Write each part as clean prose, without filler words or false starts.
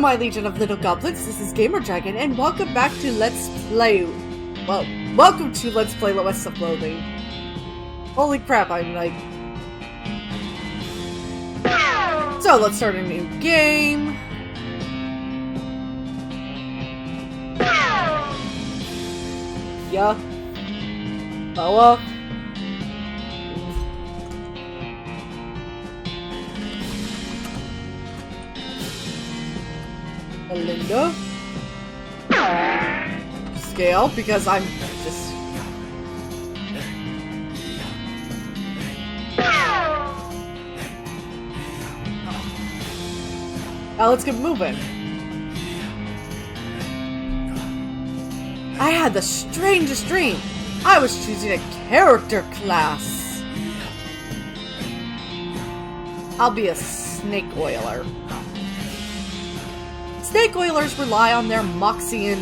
my legion of little goblins, this is Gamer Dragon, and welcome back to Let's Play. Well, welcome to Let's Play West of Loathing. Holy crap, I'm like... So, let's start a new game. Yeah. Boa. Linda. Scale, because I'm just... Now let's get moving. I had the strangest dream. I was choosing a character class. I'll be a snake oiler. Snake oilers rely on their moxie and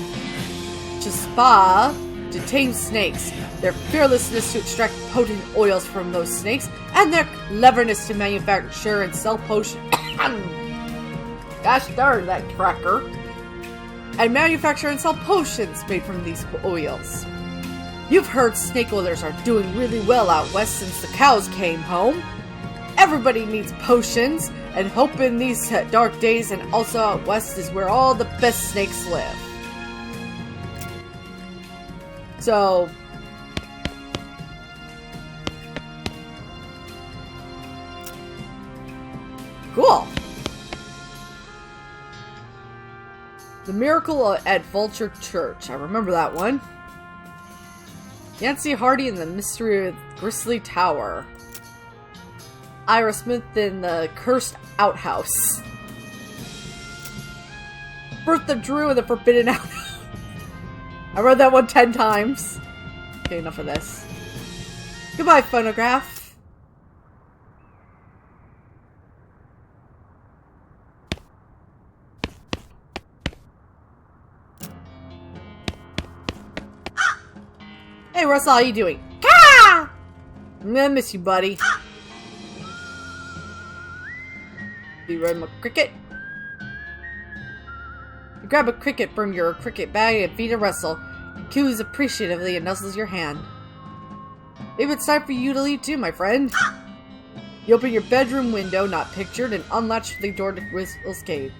chispa to tame snakes, their fearlessness to extract potent oils from those snakes, and their cleverness to manufacture and sell potions. Gosh darn that cracker. And manufacture and sell potions made from these oils. You've heard snake oilers are doing really well out west since the cows came home. Everybody needs potions, and hope in these dark days, and also out west is where all the best snakes live. So... cool! The Miracle at Vulture Church. I remember that one. Yancy Howdy and the Mystery of Gristly Tower. Ira Smith in the Cursed Outhouse. Bertha Drew in the Forbidden Outhouse. I read that one 10 times. Okay, enough of this. Goodbye, phonograph. Hey, Russell, how you doing? Ah! I'm gonna miss you, buddy. You run a cricket? You grab a cricket from your cricket bag and feed a Russell. He coos appreciatively and nuzzles your hand. Maybe it's time for you to leave too, my friend. You open your bedroom window, not pictured, and unlatch the door to Whistle's cage.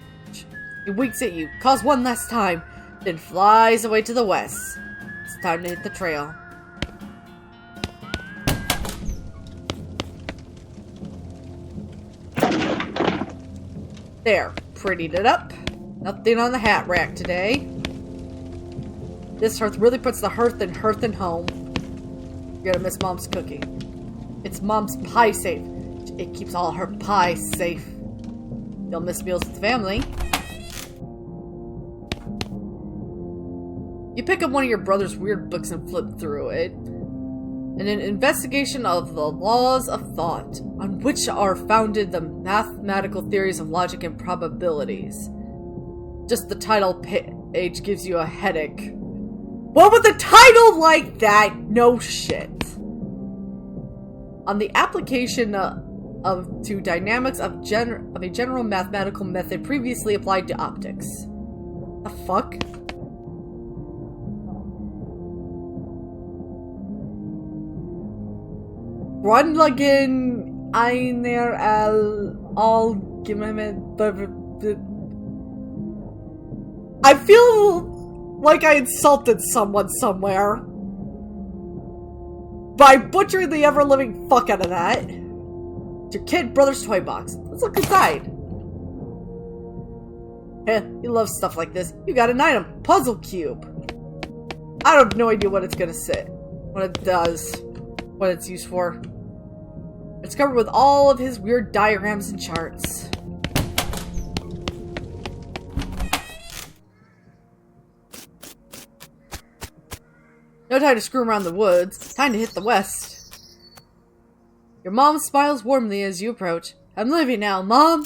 He winks at you, calls one last time, then flies away to the west. It's time to hit the trail. There, prettied it up. Nothing on the hat rack today. This hearth really puts the hearth and home. You're gonna miss Mom's cooking. It's Mom's pie safe. It keeps all her pies safe. You'll miss meals with the family. You pick up one of your brother's weird books and flip through it. An investigation of the laws of thought, on which are founded the mathematical theories of logic and probabilities. Just the title page gives you a headache. What with a title like that? No shit. On the application to dynamics of a general mathematical method previously applied to optics. The fuck? Grundlagen einer allgemeinen... I feel like I insulted someone somewhere by butchering the ever-living fuck out of that. It's your kid brother's toy box. Let's look inside. You love stuff like this. You got an item. Puzzle cube. I have no idea what it's gonna say. What it does. What it's used for. It's covered with all of his weird diagrams and charts. No time to screw around the woods. Time to hit the west. Your mom smiles warmly as you approach. I'm leaving now, Mom.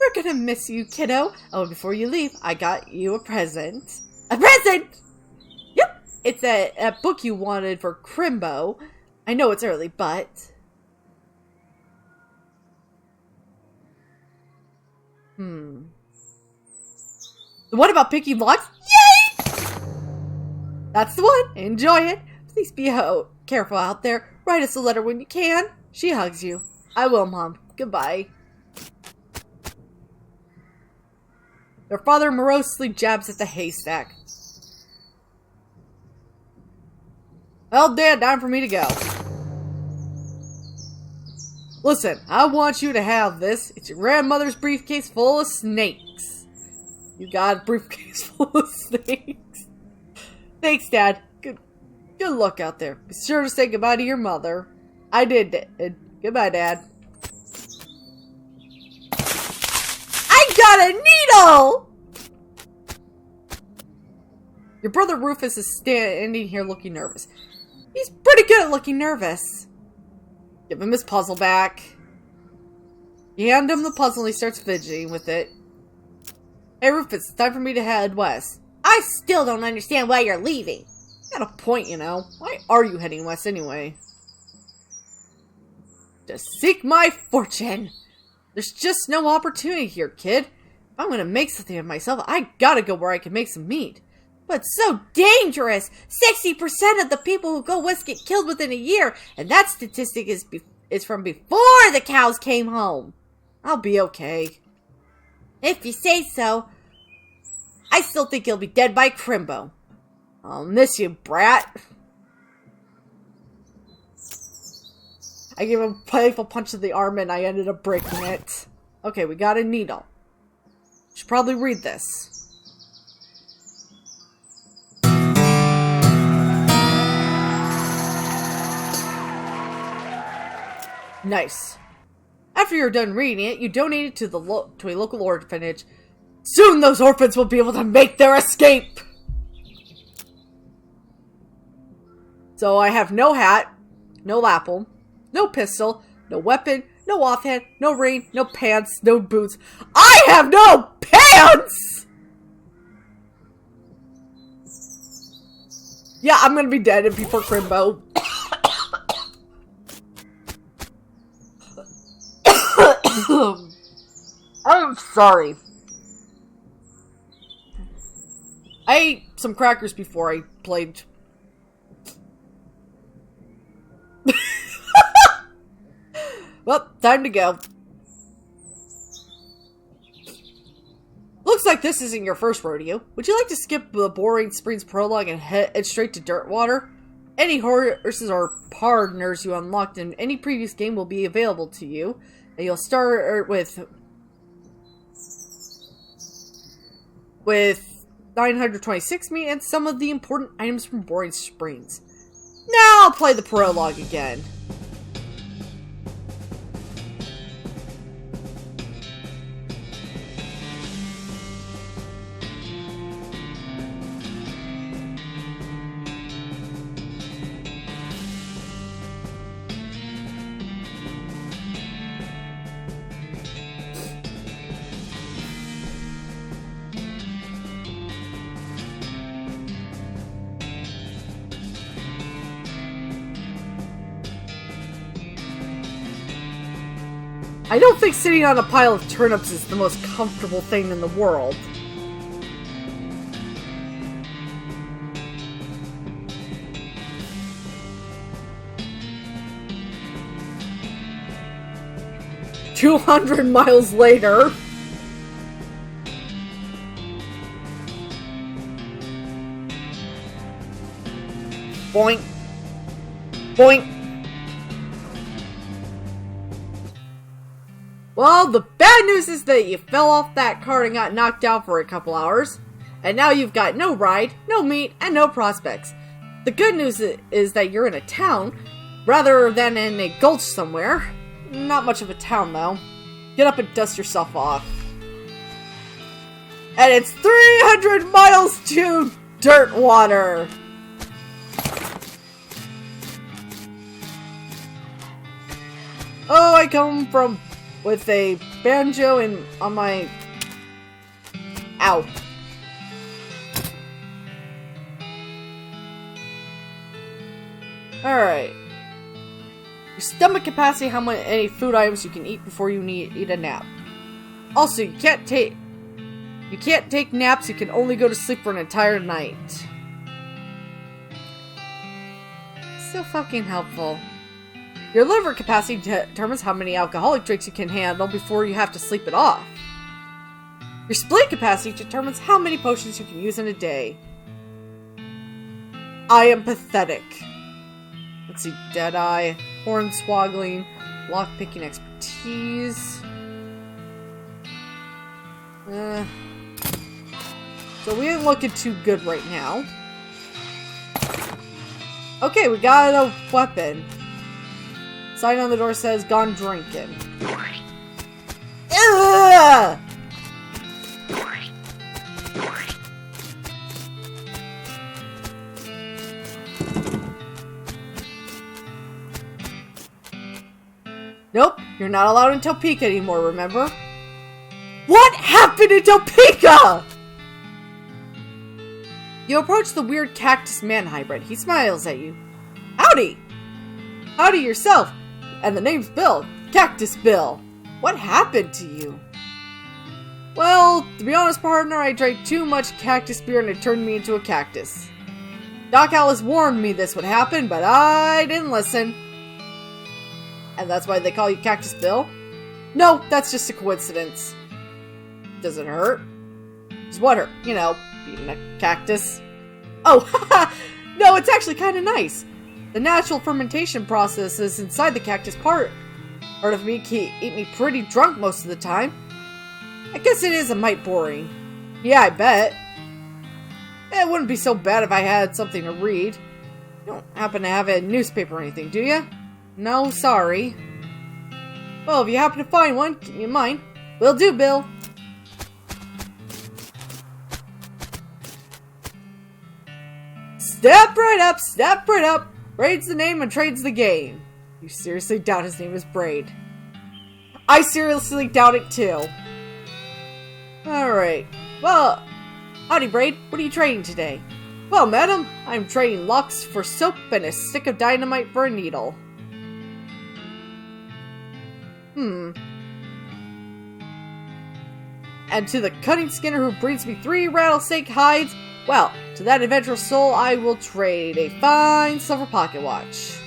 We're gonna miss you, kiddo. Oh, before you leave, I got you a present. A present? Yep. It's a book you wanted for Crimbo. I know it's early, but... The one about picking locks? Yay! That's the one. Enjoy it. Please be careful out there. Write us a letter when you can. She hugs you. I will, Mom. Goodbye. Their father morosely jabs at the haystack. Well, Dad, time for me to go. Listen, I want you to have this. It's your grandmother's briefcase full of snakes. You got a briefcase full of snakes. Thanks, Dad. Good luck out there. Be sure to say goodbye to your mother. I did, Dad. Goodbye, Dad. I got a needle! Your brother Rufus is standing here looking nervous. He's pretty good at looking nervous. Give him his puzzle back. You hand him the puzzle and he starts fidgeting with it. Hey Rufus, it's time for me to head west. I still don't understand why you're leaving. Got a point, you know. Why are you heading west anyway? To seek my fortune. There's just no opportunity here, kid. If I'm gonna make something of myself, I gotta go where I can make some meat. But it's so dangerous! 60% of the people who go west get killed within a year, and that statistic is from before the cows came home. I'll be okay. If you say so. I still think you'll be dead by Crimbo. I'll miss you, brat. I gave him a playful punch to the arm and I ended up breaking it. Okay, we got a needle. Should probably read this. Nice. After you're done reading it, you donate it to a local orphanage. Soon those orphans will be able to make their escape! So I have no hat, no lapel, no pistol, no weapon, no offhand, no ring, no pants, no boots. I have no pants! Yeah, I'm gonna be dead before Crimbo. I'm sorry. I ate some crackers before I played. Well, time to go. Looks like this isn't your first rodeo. Would you like to skip the boring Springs prologue and head straight to Dirtwater? Any horses or partners you unlocked in any previous game will be available to you. And you'll start with 926 meat and some of the important items from Boring Springs. Now I'll play the prologue again. I don't think sitting on a pile of turnips is the most comfortable thing in the world. "200 miles later. Boink. Boink. Well, the bad news is that you fell off that cart and got knocked out for a couple hours. And now you've got no ride, no meat, and no prospects. The good news is that you're in a town, rather than in a gulch somewhere. Not much of a town, though. Get up and dust yourself off. And it's 300 miles to Dirtwater! Oh, I come from... with a banjo and on my... Ow. Alright. Your stomach capacity, how many food items you can eat before you eat a nap. Also, you can't take You can't take naps, you can only go to sleep for an entire night. So fucking helpful. Your liver capacity determines how many alcoholic drinks you can handle before you have to sleep it off. Your spleen capacity determines how many potions you can use in a day. I am pathetic. Let's see, Deadeye, Hornswoggling, Lockpicking expertise. So we ain't looking too good right now. Okay, we got a weapon. Sign on the door says, "Gone drinking." Ugh! Nope, you're not allowed in Topeka anymore, remember? What happened in Topeka? You approach the weird cactus man hybrid. He smiles at you. Howdy! Howdy yourself. And the name's Bill. Cactus Bill. What happened to you? Well, to be honest, partner, I drank too much cactus beer and it turned me into a cactus. Doc Alice warned me this would happen, but I didn't listen. And that's why they call you Cactus Bill? No, that's just a coincidence. Does it hurt? Does what hurt? You know, being a cactus. Oh, no, it's actually kind of nice. The natural fermentation processes inside the cactus part of me keep me pretty drunk most of the time. I guess it is a mite boring. Yeah, I bet. It wouldn't be so bad if I had something to read. You don't happen to have a newspaper or anything, do you? No, sorry. Well, if you happen to find one, keep me in mind. Will do, Bill. Step right up, step right up. Braid's the name and Trade's the game. You seriously doubt his name is Braid? I seriously doubt it too. Alright. Well, howdy Braid. What are you trading today? Well, madam, I'm trading locks for soap and a stick of dynamite for a needle. And to the cunning skinner who brings me 3 rattlesnake hides, well, to that adventurous soul I will trade a fine silver pocket watch.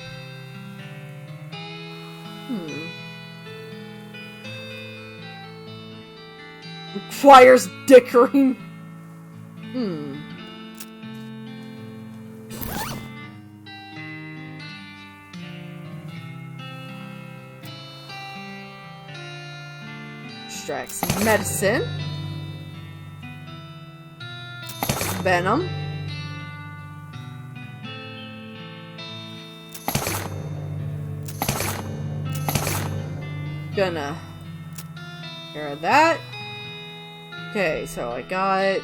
Requires dickering. Extract some medicine. Venom. Gonna take care of that. Okay, so I got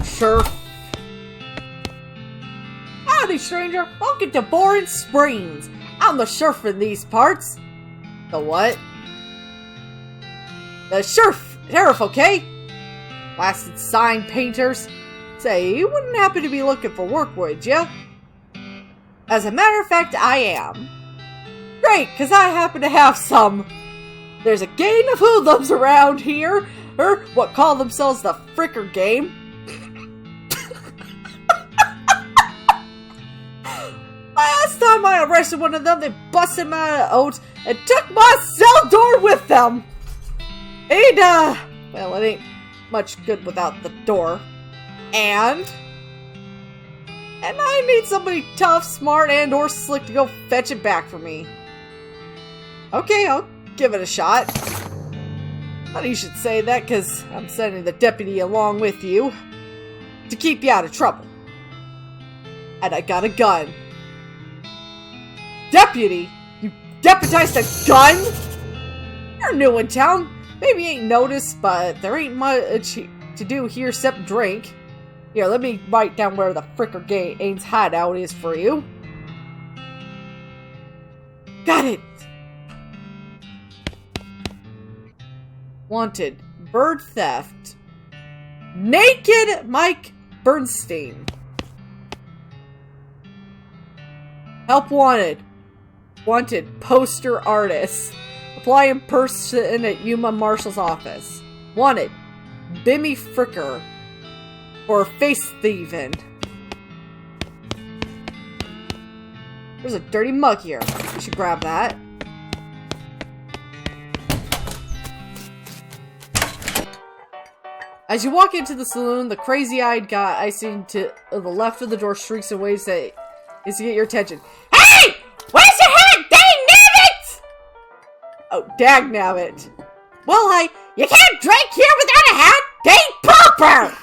sure. Howdy, stranger. Welcome to Boring Springs. I'm the sheriff in these parts. The what? The sheriff, okay? Blasted sign painters. Say, you wouldn't happen to be looking for work, would ya? As a matter of fact, I am. Great, because I happen to have some. There's a gang of hoodlums around here, or what call themselves the Fricker Game. Last time I arrested one of them, they busted him out of oats and took my cell door with them. Well, it ain't much good without the door. And I need somebody tough, smart, and or slick to go fetch it back for me. Okay, I'll give it a shot. Funny you should say that, because I'm sending the deputy along with you to keep you out of trouble. And I got a gun. Deputy? You deputized a gun? You're new in town. Maybe you ain't noticed, but there ain't much to do here except drink. Here, let me write down where the Fricker Game's hideout is for you. Got it! Wanted. Bird theft. Naked Mike Bernstein. Help wanted. Wanted poster artist. Apply in person at Yuma Marshall's office. Wanted. Bimmy Fricker. For face thieving. There's a dirty mug here. We should grab that. As you walk into the saloon, the crazy-eyed guy sitting to the left of the door shrieks in ways that is to get your attention. Hey! Where's your hat? Dang nabbit! Oh, dag nabbit. Well, you can't drink here without a hat! Dang pauper!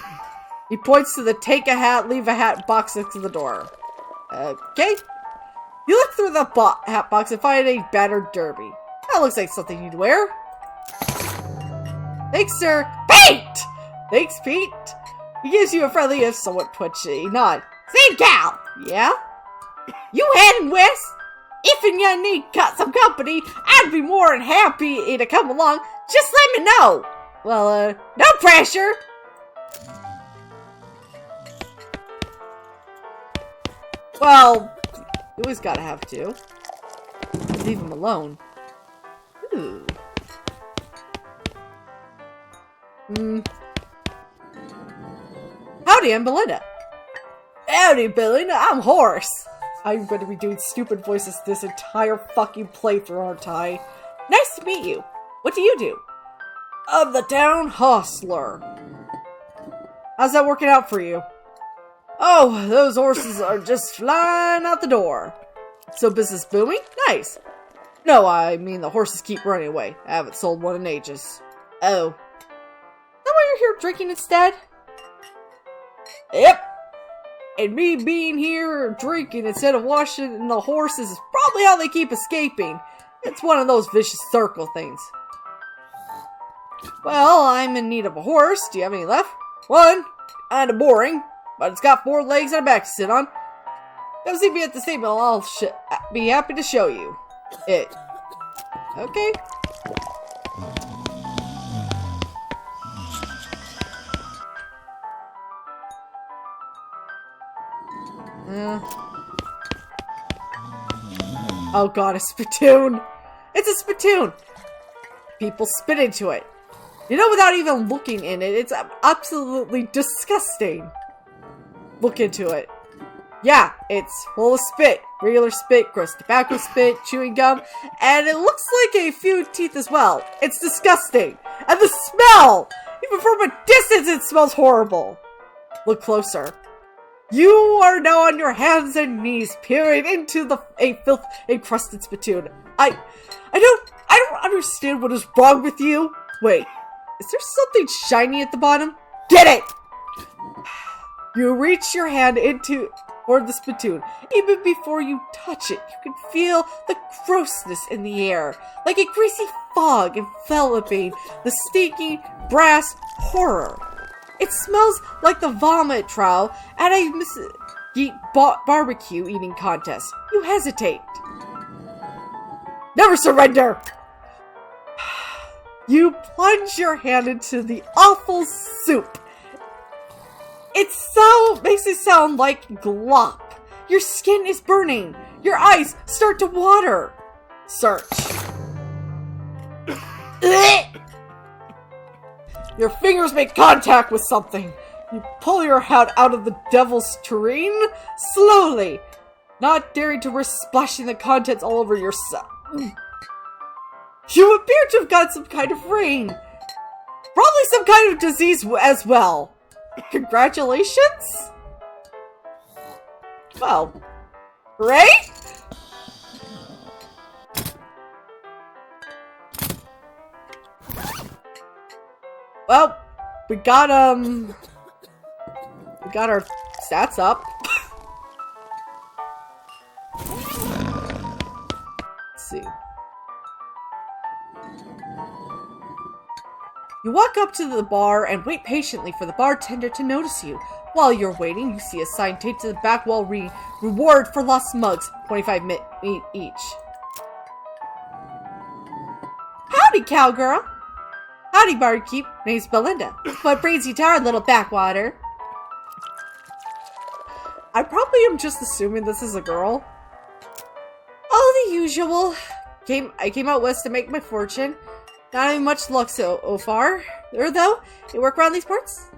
He points to the take a hat, leave a hat box next to the door. Okay. You look through the hat box and find a battered derby. That looks like something you'd wear. Thanks, sir. Pete! Thanks, Pete. He gives you a friendly, if somewhat twitchy nod. Same gal! Yeah? You heading west? If you need some company, I'd be more than happy to come along. Just let me know. Well, no pressure. Well, you always gotta have to. Leave him alone. Ooh. Howdy, I'm Belinda. Howdy, Belinda, I'm Horace. I'm going to be doing stupid voices this entire fucking playthrough, aren't I? Nice to meet you. What do you do? I'm the town hostler. How's that working out for you? Oh, those horses are just flying out the door. So business booming? Nice. No, I mean the horses keep running away. I haven't sold one in ages. Oh. Is that why you're here drinking instead? Yep. And me being here drinking instead of washing the horses is probably how they keep escaping. It's one of those vicious circle things. Well, I'm in need of a horse. Do you have any left? One. Kinda boring. But it's got 4 legs and a back to sit on. Come see me at the stable. I'll be happy to show you it. Okay. Oh god, a spittoon! It's a spittoon! People spit into it. You know, without even looking in it, it's absolutely disgusting. Look into it. Yeah, it's full of spit. Regular spit, gross tobacco spit, chewing gum, and it looks like a few teeth as well. It's disgusting. And the smell! Even from a distance, it smells horrible. Look closer. You are now on your hands and knees, peering into a filth-encrusted spittoon. I don't understand what is wrong with you. Wait, is there something shiny at the bottom? Get it! You reach your hand toward the spittoon. Even before you touch it, you can feel the grossness in the air, like a greasy fog enveloping the stinky brass horror. It smells like the vomit trial at a mesquite barbecue eating contest. You hesitate. Never surrender! You plunge your hand into the awful soup. Makes it sound like glop. Your skin is burning. Your eyes start to water. Search. Your fingers make contact with something. You pull your hand out of the devil's tureen slowly, not daring to risk splashing the contents all over yourself. You appear to have got some kind of rain. Probably some kind of disease as well. Congratulations? Well, right? Well, we got our stats up. Let's see. You walk up to the bar and wait patiently for the bartender to notice you. While you're waiting, you see a sign taped to the back wall reading, "Reward for lost mugs, 25 each." Howdy, cowgirl. Howdy, barkeep. Name's Belinda. What brings you to our little backwater? I probably am just assuming this is a girl. the usual. I came out west to make my fortune. Not having much luck so far. Though, you work around these parts?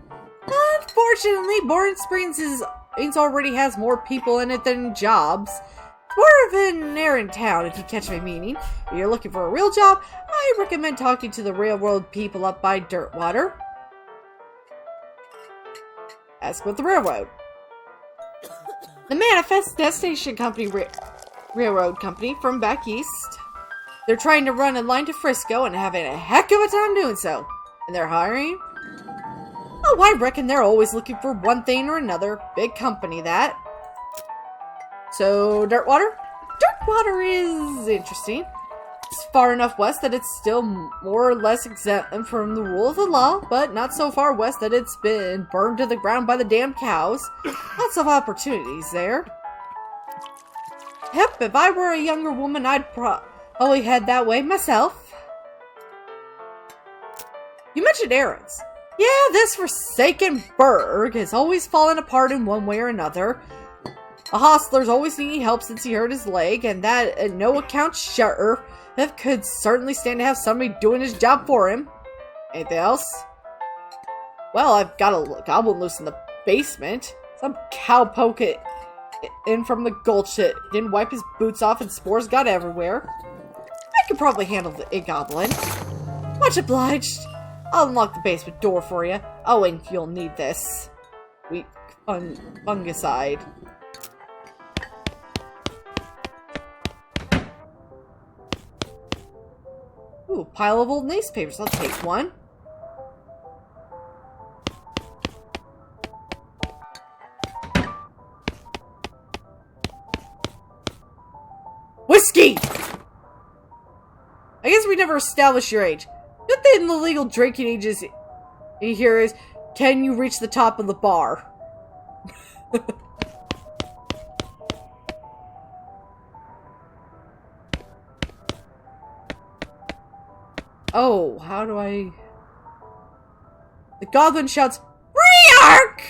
Unfortunately, Boring Springs already has more people in it than jobs. It's more of an errand town, if you catch my meaning. If you're looking for a real job, I recommend talking to the railroad people up by Dirtwater. Ask about the railroad. The Manifest Destination Company Railroad Company from back east. They're trying to run a line to Frisco and having a heck of a time doing so. And they're hiring? Oh, I reckon they're always looking for one thing or another. Big company, that. So, Dirtwater? Dirtwater is interesting. It's far enough west that it's still more or less exempt from the rule of the law, but not so far west that it's been burned to the ground by the damn cows. Lots of opportunities there. Yep, if I were a younger woman, I'd probably head that way myself. You mentioned errands. Yeah, this forsaken burg has always fallen apart in one way or another. A hostler's always needing help since he hurt his leg, and that at no account sheriff could certainly stand to have somebody doing his job for him. Anything else? Well, I've got a goblin loose in the basement. Some cowpoke in from the Gulch that didn't wipe his boots off and spores got everywhere. I could probably handle a goblin. Much obliged. I'll unlock the basement door for you. Oh, and you'll need this. Weak fungicide. Ooh, pile of old newspapers. I'll take one. Whiskey! I guess we never established your age. Good thing the legal drinking age is here is, can you reach the top of the bar? Oh, how do I... The goblin shouts, Reark!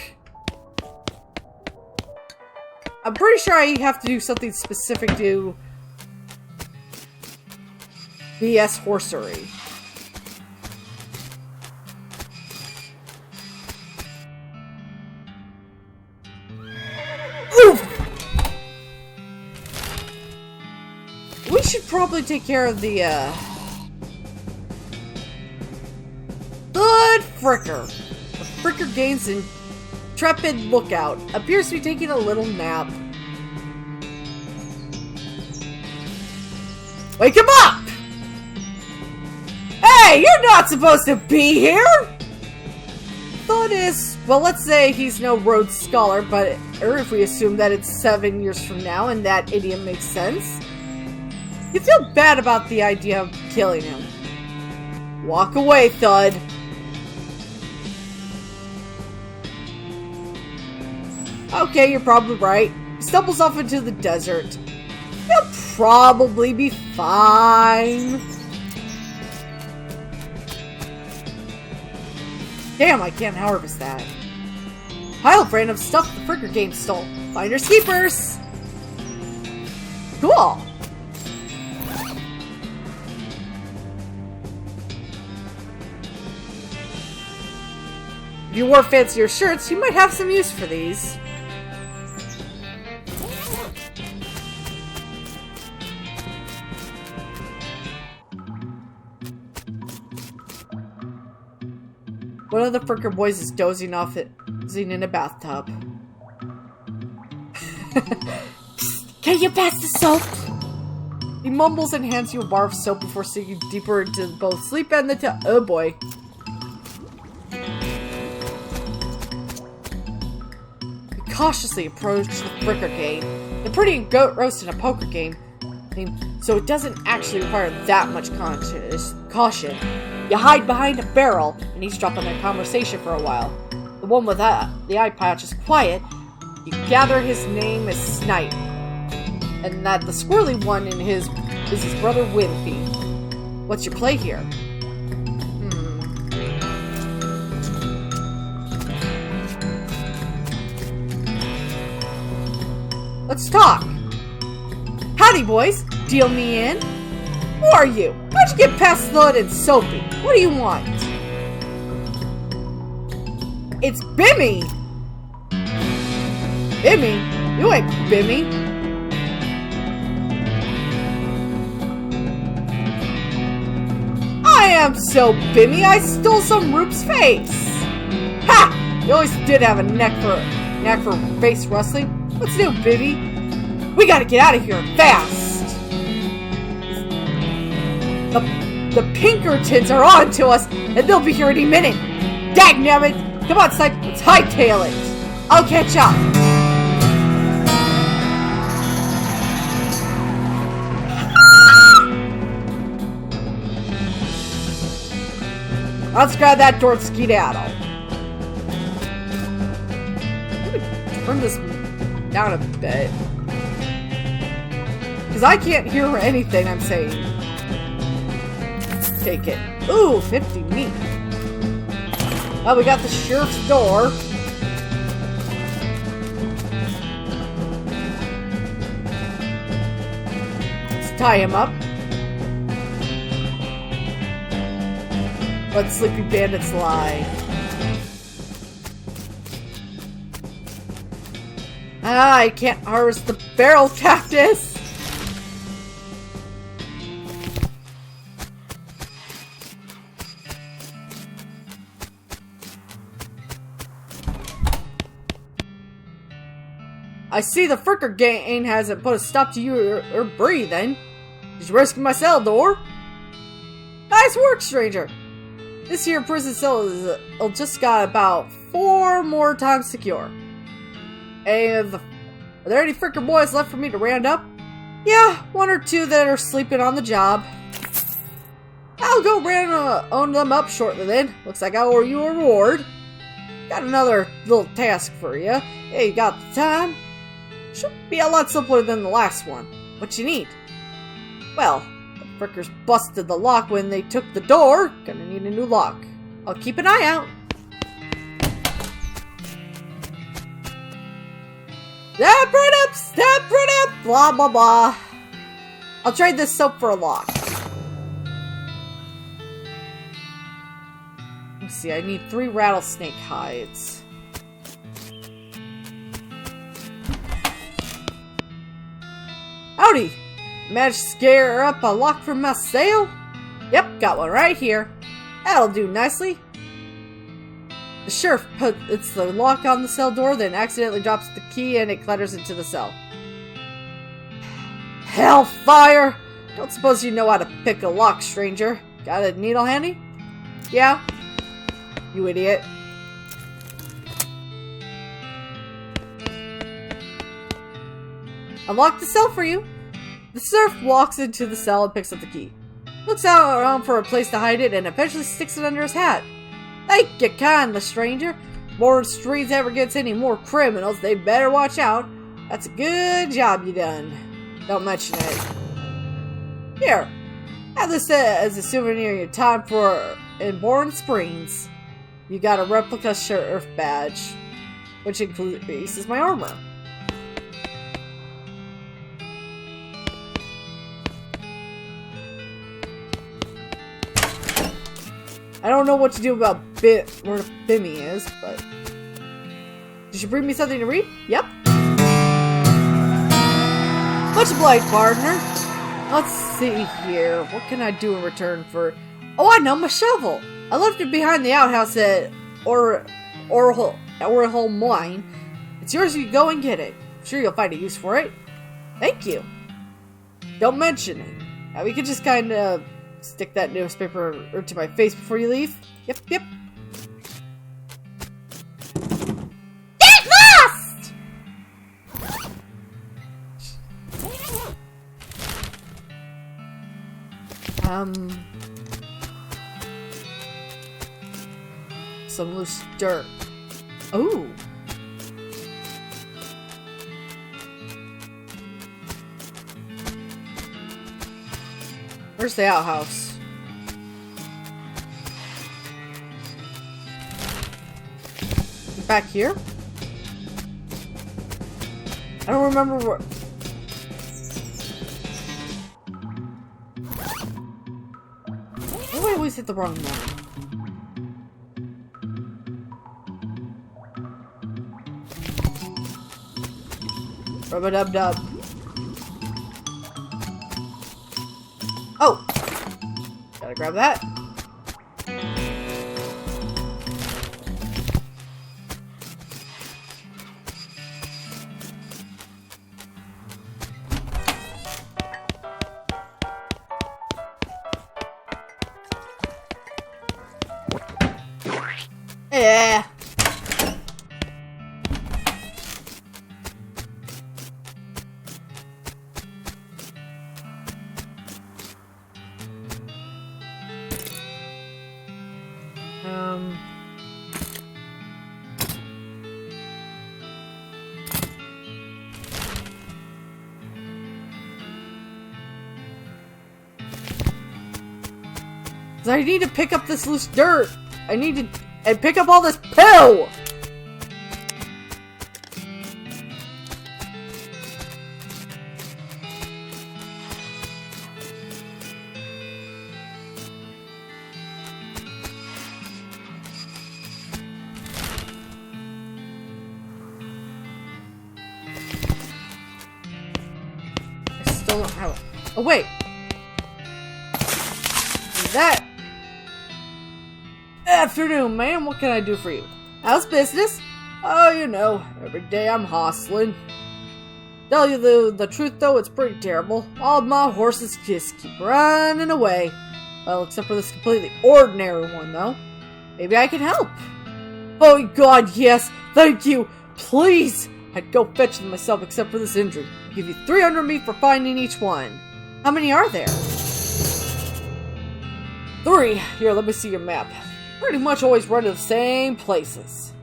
I'm pretty sure I have to do something specific to BS Horsery. Oof! We should probably take care of the, Good Fricker! The Fricker gains intrepid lookout. Appears to be taking a little nap. Wake him up! Hey, you're not supposed to be here! Thought is, well, let's say he's no Rhodes Scholar, but or if we assume that it's 7 years from now and that idiom makes sense, you feel bad about the idea of killing him. Walk away, Thud. Okay, you're probably right. He stumbles off into the desert. He'll probably be fine. Damn, I can't harvest that. Pile of random stuff the Fricker game stole. Finders keepers. Cool. If you wore fancier shirts, you might have some use for these. One of the Fricker boys is dozing off in a bathtub. Can you pass the soap? He mumbles and hands you a bar of soap before sinking deeper into both sleep and the tub. Oh boy. You cautiously approach the Fricker game. They're pretty goat roast in a poker game, so it doesn't actually require that much caution. You hide behind a barrel and eavesdrop on their conversation for a while. The one with the eye patch is quiet. You gather his name is Snipe, and that the squirrely one in is his brother Wimpy. What's your play here? Let's talk. How Howdy, boys. Deal me in. Who are you? How'd you get past Slud and Soapy? What do you want? It's Bimmy! Bimmy? You ain't Bimmy. I am so Bimmy, I stole some Roop's face! Ha! You always did have a knack for face rustling. What's new, Bimmy? We gotta get out of here fast! The Pinkertons are on to us, and they'll be here any minute. Dagnabbit! Come on, Snipe, let's hightail it. I'll catch up. Let's grab that door and skedaddle. Turn this down a bit, because I can't hear anything I'm saying. Take it. Ooh, 50 meat. Well, we got the sheriff's door. Let's tie him up. Let sleepy bandits lie. Ah, I can't harvest the barrel cactus. I see the Fricker gang hasn't put a stop to you or breathing. Did you rescue my cell door? Nice work, stranger. This here prison cell is just got about 4 more times secure. And are there any Fricker boys left for me to round up? Yeah, 1 or 2 that are sleeping on the job. I'll go own them up shortly then. Looks like I owe you a reward. Got another little task for you. Hey, you got the time? Should be a lot simpler than the last one. What you need? Well, the Frickers busted the lock when they took the door. Gonna need a new lock. I'll keep an eye out. Step right up, blah blah blah. I'll trade this soap for a lock. Let's see, I need 3 rattlesnake hides. Howdy! Managed to scare up a lock from my cell? Yep, got one right here. That'll do nicely. The sheriff puts the lock on the cell door, then accidentally drops the key and it clatters into the cell. Hellfire! Don't suppose you know how to pick a lock, stranger. Got a needle handy? Yeah? You idiot. Unlock the cell for you. The sheriff walks into the cell and picks up the key. Looks out around for a place to hide it and eventually sticks it under his hat. Thank you kindly, stranger. More streets ever gets any more criminals, they better watch out. That's a good job you done. Don't mention it. Here, have this as a souvenir of your time in Bourne Springs. You got a replica sheriff badge, which increases my armor. I don't know what to do about where Bimmy is, but... Did you bring me something to read? Yep. Much obliged, partner. Let's see here. What can I do in return for... Oh, I know, my shovel! I left it behind the outhouse at Orhole Mine. It's yours if you go and get it. I'm sure you'll find a use for it. Thank you. Don't mention it. We could just kind of... stick that newspaper to my face before you leave. Yep. Get lost! Some loose dirt. Ooh. Where's the outhouse? Back here? I don't remember where... always hit the wrong one? Rub-a-dub-dub. Oh! Gotta grab that. Yeah. I need to pick up this loose dirt. I need to pick up all this poo. I still don't have it. Oh wait. That. Afternoon, ma'am. What can I do for you? How's business? Oh, you know, every day I'm hustling. Tell you the truth, though, it's pretty terrible. All of my horses just keep running away. Well, except for this completely ordinary one, though. Maybe I can help. Oh, God, yes. Thank you. Please. I'd go fetch them myself, except for this injury. I'll give you 300 meat for finding each one. How many are there? 3. Here, let me see your map. Pretty much always run to the same places.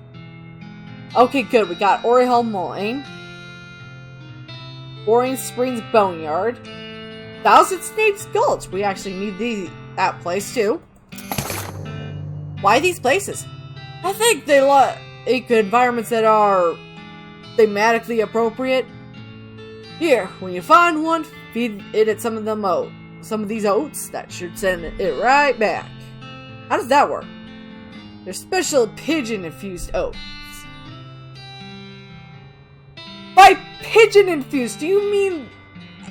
Okay, good. We got Oriel Mine, Boring Springs Boneyard, Thousand Snakes Gulch. We actually need that place too. Why these places? I think they like environments that are thematically appropriate. Here, when you find one, feed it at some of these oats. That should send it right back. How does that work? They're special pigeon-infused oats. By pigeon-infused, do you mean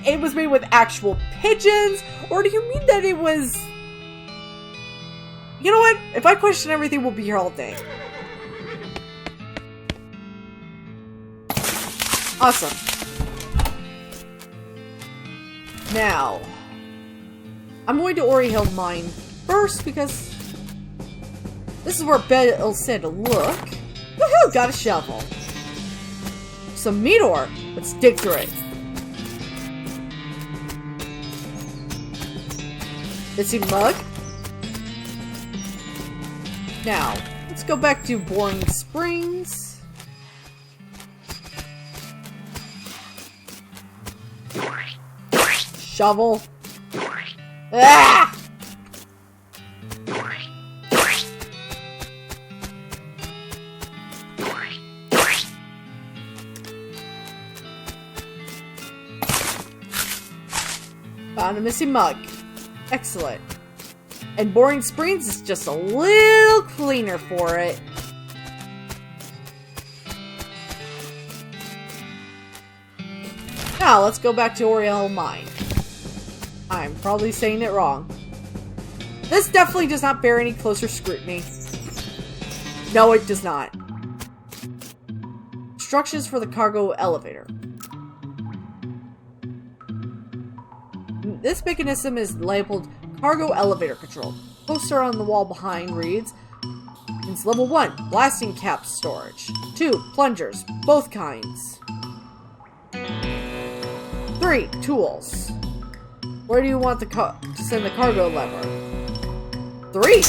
it was made with actual pigeons? Or do you mean that it was... You know what? If I question everything, we'll be here all day. Awesome. Now, I'm going to Oriel Mine first because this is where Bill said to look. Woohoo! Got a shovel. Some meat ore. Let's dig through it. Missing mug. Now, let's go back to Boring Springs. Shovel. Ah! Found a missing mug. Excellent. And Boring Springs is just a little cleaner for it. Now, let's go back to Oriel Mine. I'm probably saying it wrong. This definitely does not bear any closer scrutiny. No, it does not. Instructions for the cargo elevator. This mechanism is labeled Cargo Elevator Control. Poster on the wall behind reads, it's level 1, blasting cap storage. 2, plungers, both kinds. 3, tools. Where do you want to send the cargo lever? 3.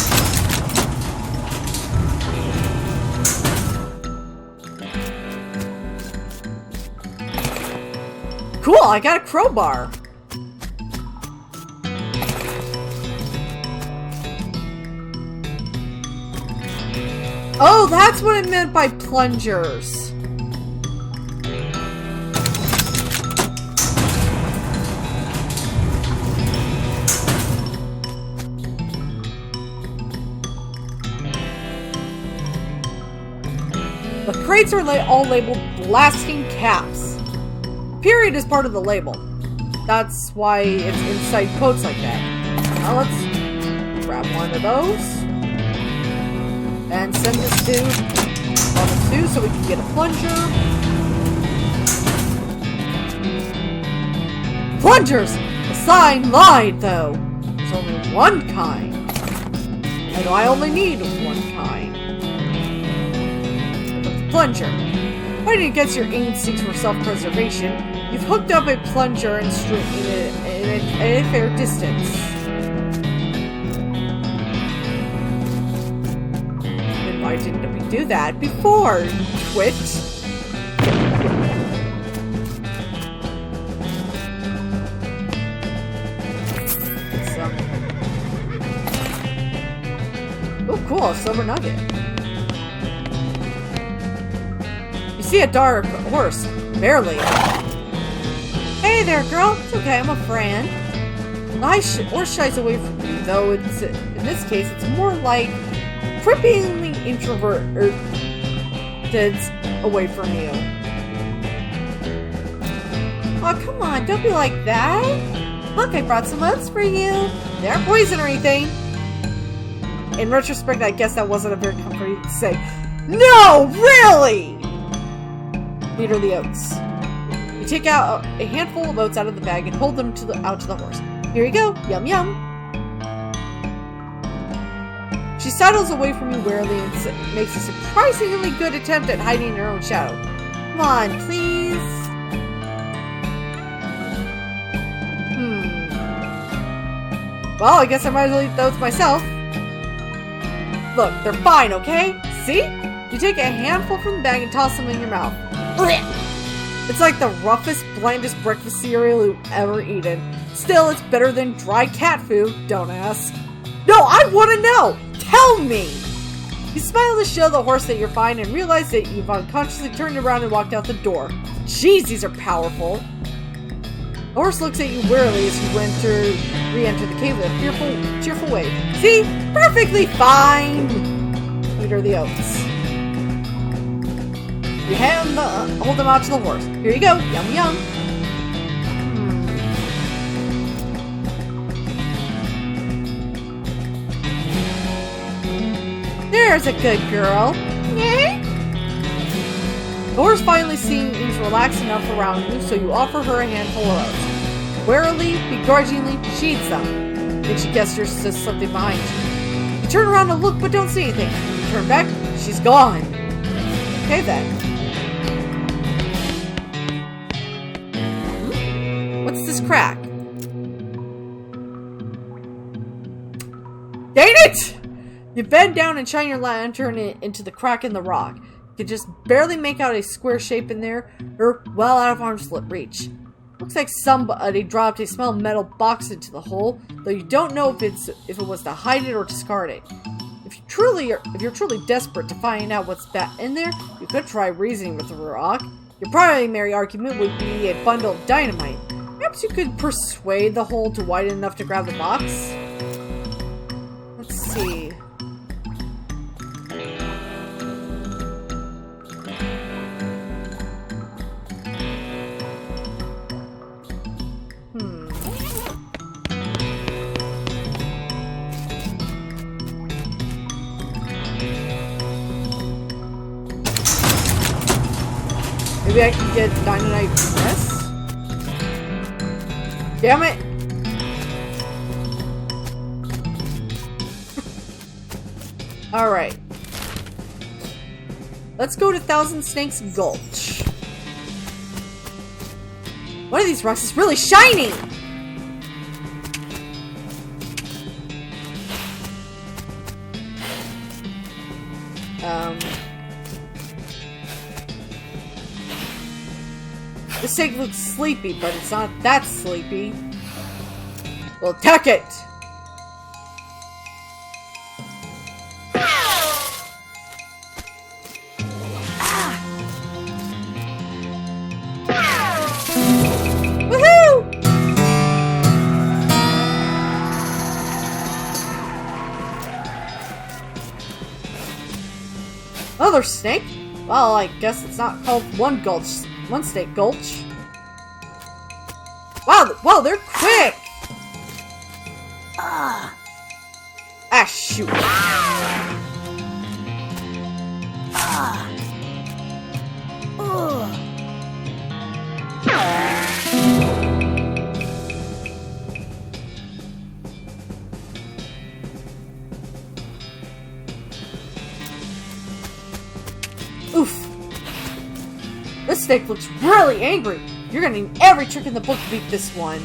Cool, I got a crowbar. Oh, that's what it meant by plungers. crates are all labeled blasting caps. Period is part of the label. That's why it's inside quotes like that. Now let's grab one of those. And send this to level 2 so we can get a plunger. Plungers! The sign lied, though. There's only one kind. And I only need one kind. The plunger. Fighting against your instincts for self-preservation, you've hooked up a plunger and at a fair distance. Then why didn't we do that before, Twit? Oh, cool, silver nugget. You see a dark horse. Barely. Hey there, girl. It's okay, I'm a friend. Horse shies away from you, though it's, in this case, it's more like creepingly introverted away from you. Oh, come on, don't be like that. Look, I brought some oats for you. They aren't poison or anything. In retrospect, I guess that wasn't a very comforting thing to say. No, really! Lead her the oats. You take out a handful of oats out of the bag and hold them out to the horse. Here you go. Yum yum. She sidles away from you warily and makes a surprisingly good attempt at hiding in her own shadow. Come on, please. Well, I guess I might as well eat the oats myself. Look, they're fine, okay? See? You take a handful from the bag and toss them in your mouth. It's like the roughest, blandest breakfast cereal you've ever eaten. Still, it's better than dry cat food. Don't ask. No, I want to know! Tell me! You smile to show the horse that you're fine and realize that you've unconsciously turned around and walked out the door. Jeez, these are powerful. The horse looks at you warily as you re-enter the cave with a cheerful wave. See? Perfectly fine! Eat her the oats. You hold them out to the horse. Here you go. Yum yum. There's a good girl. Yay! The horse finally seems relaxed enough around you, so you offer her a handful of oats. Warily, begrudgingly, she eats them. Then she gestures to something behind you. You turn around to look, but don't see anything. You turn back, she's gone. Okay then. What's this crack? Dang it! You bend down and shine your lantern into the crack in the rock. You can just barely make out a square shape in there, or well out of arm's reach. Looks like somebody dropped a small metal box into the hole, though you don't know if it was to hide it or discard it. If you're truly desperate to find out what's in there, you could try reasoning with the rock. Your primary argument would be a bundle of dynamite. Perhaps you could persuade the hole to widen enough to grab the box? Let's see. Maybe I can get dynamite from this? Damn it! Alright. Let's go to Thousand Snakes Gulch. One of these rocks is really shiny! This snake looks sleepy, but it's not that sleepy. We'll attack it! Woohoo! Another snake? Well, I guess it's not called one snake gulch. Wow, they're quick! Ah, shoot. Oof. This snake looks really angry. You're gonna need every trick in the book to beat this one.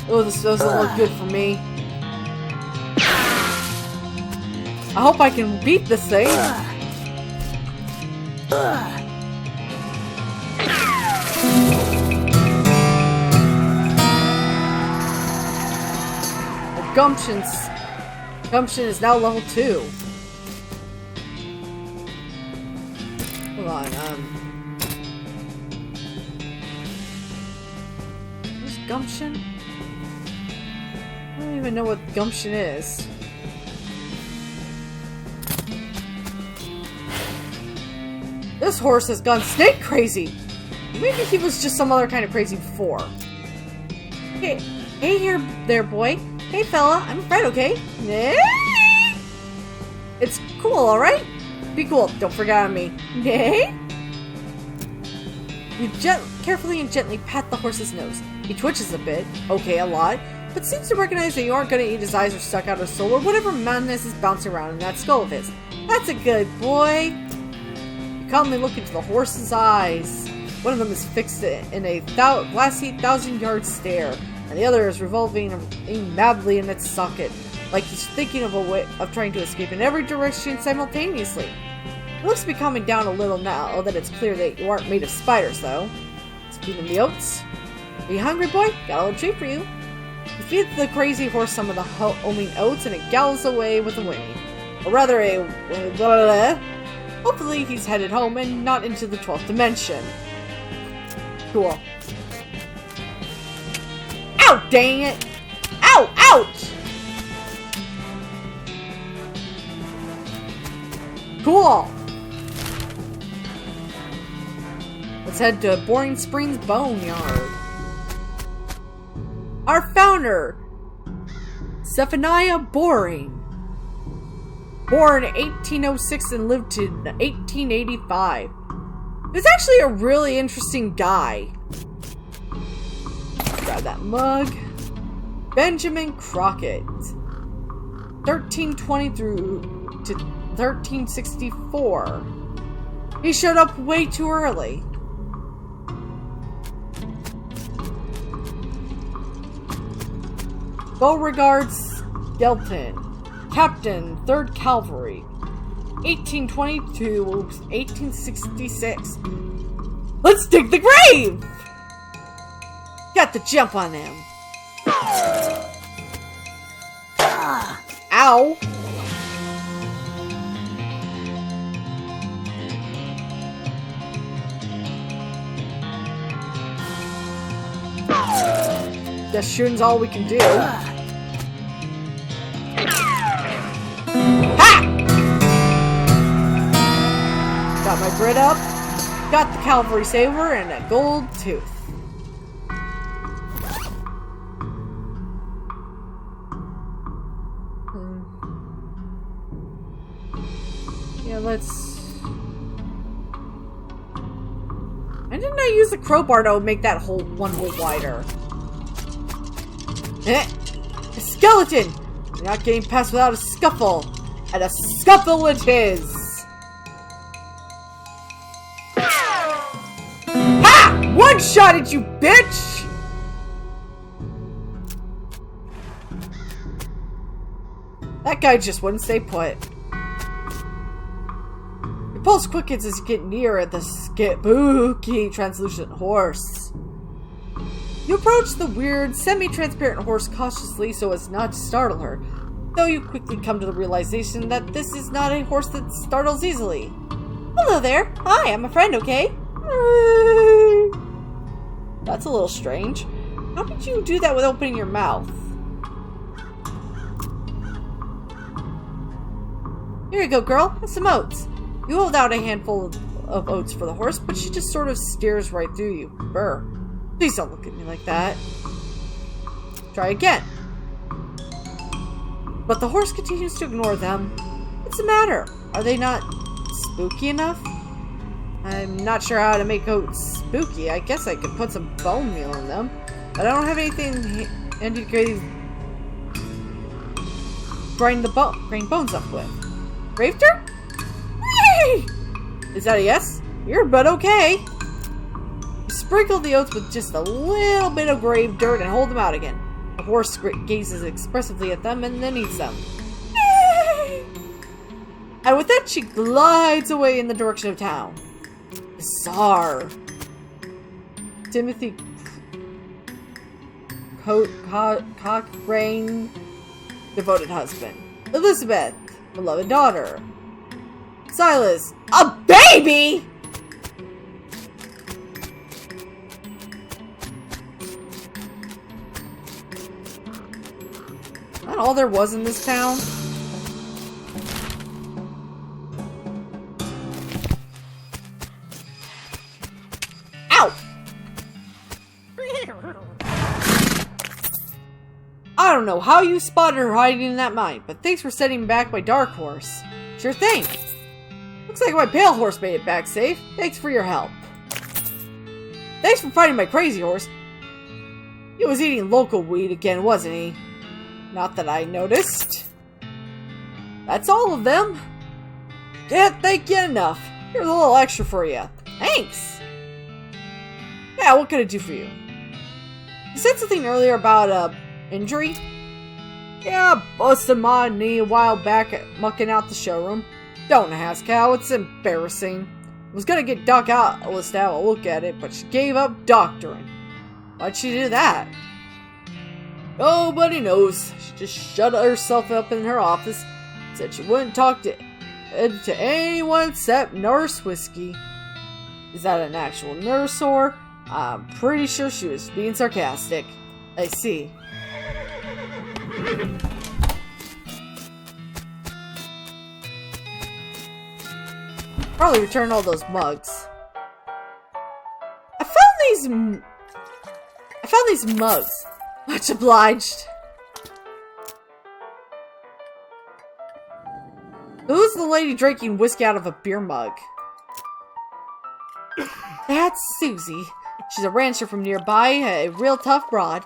Oh, this doesn't look good for me. I hope I can beat this thing. Gumption is now level 2. Hold on, where's Gumption? I don't even know what Gumption is. This horse has gone snake crazy! Maybe he was just some other kind of crazy before. Hey there, boy. Hey, fella. I'm a friend, okay? It's cool, alright? Be cool. Don't forget on me. You carefully and gently pat the horse's nose. He twitches a bit. Okay, a lot. But seems to recognize that you aren't going to eat his eyes or suck out his soul or whatever madness is bouncing around in that skull of his. That's a good boy. You calmly look into the horse's eyes. One of them is fixed in a glassy 1,000-yard stare, and the other is revolving madly in its socket, like he's thinking of a way of trying to escape in every direction simultaneously. It looks to be calming down a little now that it's clear that you aren't made of spiders, though. Let's feed him the oats. Are you hungry, boy? Got a little treat for you. You feed the crazy horse some of the homing oats, and it gallops away with a whinny. Or rather, hopefully he's headed home and not into the 12th dimension. Cool. Ow, dang it! Ow! Ouch! Cool! Let's head to Boring Springs Boneyard. Our founder, Zephaniah Boring. Born 1806 and lived to 1885. He was actually a really interesting guy. Grab that mug. Benjamin Crockett. 1320 through to 1364. He showed up way too early. Beauregard Skelton, Captain, 3rd Cavalry, 1820 to 1866. Let's dig the grave! Got the jump on him. Ow! Guess shooting's all we can do. Ha! Got my bread up. Got the cavalry saber and a gold tooth. Yeah, let's... Why didn't I use the crowbar to make that hole one hole wider? A skeleton! You're not getting past without a scuffle. And a scuffle it is! Ha! One-shotted, you bitch! That guy just wouldn't stay put. Your pulse quickens as you get near the spooky translucent horse. You approach the weird, semi-transparent horse cautiously so as not to startle her, though you quickly come to the realization that this is not a horse that startles easily. Hello there. Hi, I'm a friend, okay? That's a little strange. How did you do that without opening your mouth? Here you go, girl. Have some oats. You hold out a handful of oats for the horse, but she just sort of stares right through you. Brr. Please don't look at me like that. Try again. But the horse continues to ignore them. What's the matter? Are they not spooky enough? I'm not sure how to make oats spooky. I guess I could put some bone meal in them. But I don't have anything handy to grind bones up with. Grave dirt? Hey! Is that a yes? Weird, but okay. You sprinkle the oats with just a little bit of grave dirt and hold them out again. The horse gazes expressively at them and then eats them. Yay! And with that, she glides away in the direction of town. Bizarre. Timothy Cochrane, devoted husband. Elizabeth, beloved daughter. Silas, a baby! Is that all there was in this town? Ow! I don't know how you spotted her hiding in that mine, but thanks for setting back my dark horse. Sure thing. Looks like my pale horse made it back safe. Thanks for your help. Thanks for fighting my crazy horse. He was eating local weed again, wasn't he? Not that I noticed. That's all of them. Can't thank you enough. Here's a little extra for you. Thanks. Yeah, what can I do for you? You said something earlier about injury? Yeah, busted my knee a while back at mucking out the showroom. Don't ask how, it's embarrassing. I was gonna get Doc Alice to have a look at it, but she gave up doctoring. Why'd she do that? Nobody knows. She just shut herself up in her office, said she wouldn't talk to anyone except Nurse Whiskey. Is that an actual nurse or? I'm pretty sure she was being sarcastic. I see. Probably return all those mugs. I found these mugs. Much obliged. Who's the lady drinking whiskey out of a beer mug? That's Susie. She's a rancher from nearby, a real tough broad.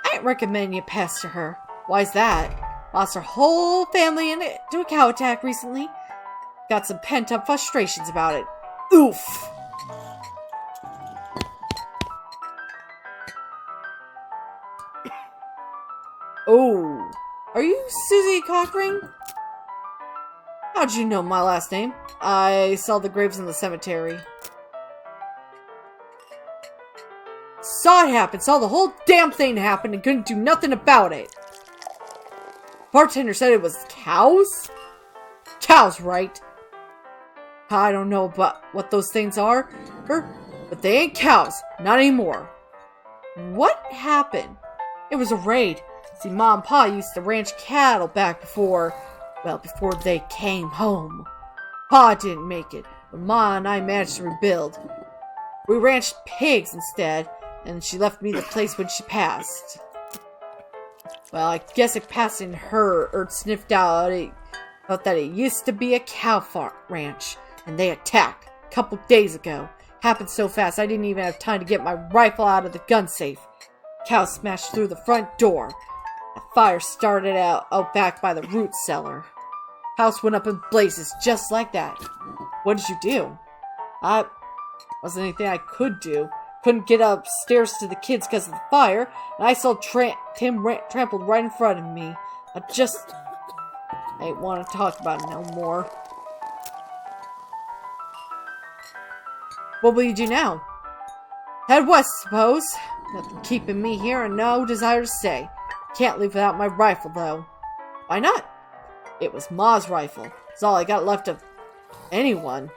I'd recommend you pester her. Why's that? Lost her whole family to a cow attack recently. Got some pent-up frustrations about it. Oof! Oh, are you Susie Cochrane? How'd you know my last name? I saw the graves in the cemetery. Saw it happen, saw the whole damn thing happen and couldn't do nothing about it. Bartender said it was cows? Cows, right? I don't know about what those things are, but they ain't cows. Not anymore. What happened? It was a raid. See, Ma and Pa used to ranch cattle back before they came home. Pa didn't make it, but Ma and I managed to rebuild. We ranched pigs instead, and she left me the place when she passed. Well, I guess it passed in her, or sniffed out that it used to be a cow farm ranch, and they attacked a couple days ago. Happened so fast I didn't even have time to get my rifle out of the gun safe. Cow smashed through the front door. A fire started out back by the root cellar. House went up in blazes just like that. What did you do? Wasn't anything I could do. Couldn't get upstairs to the kids because of the fire, and I saw Tim trampled right in front of me. I ain't want to talk about it no more. What will you do now? Head west, suppose. Nothing keeping me here and no desire to stay. Can't leave without my rifle, though. Why not? It was Ma's rifle. It's all I got left of anyone.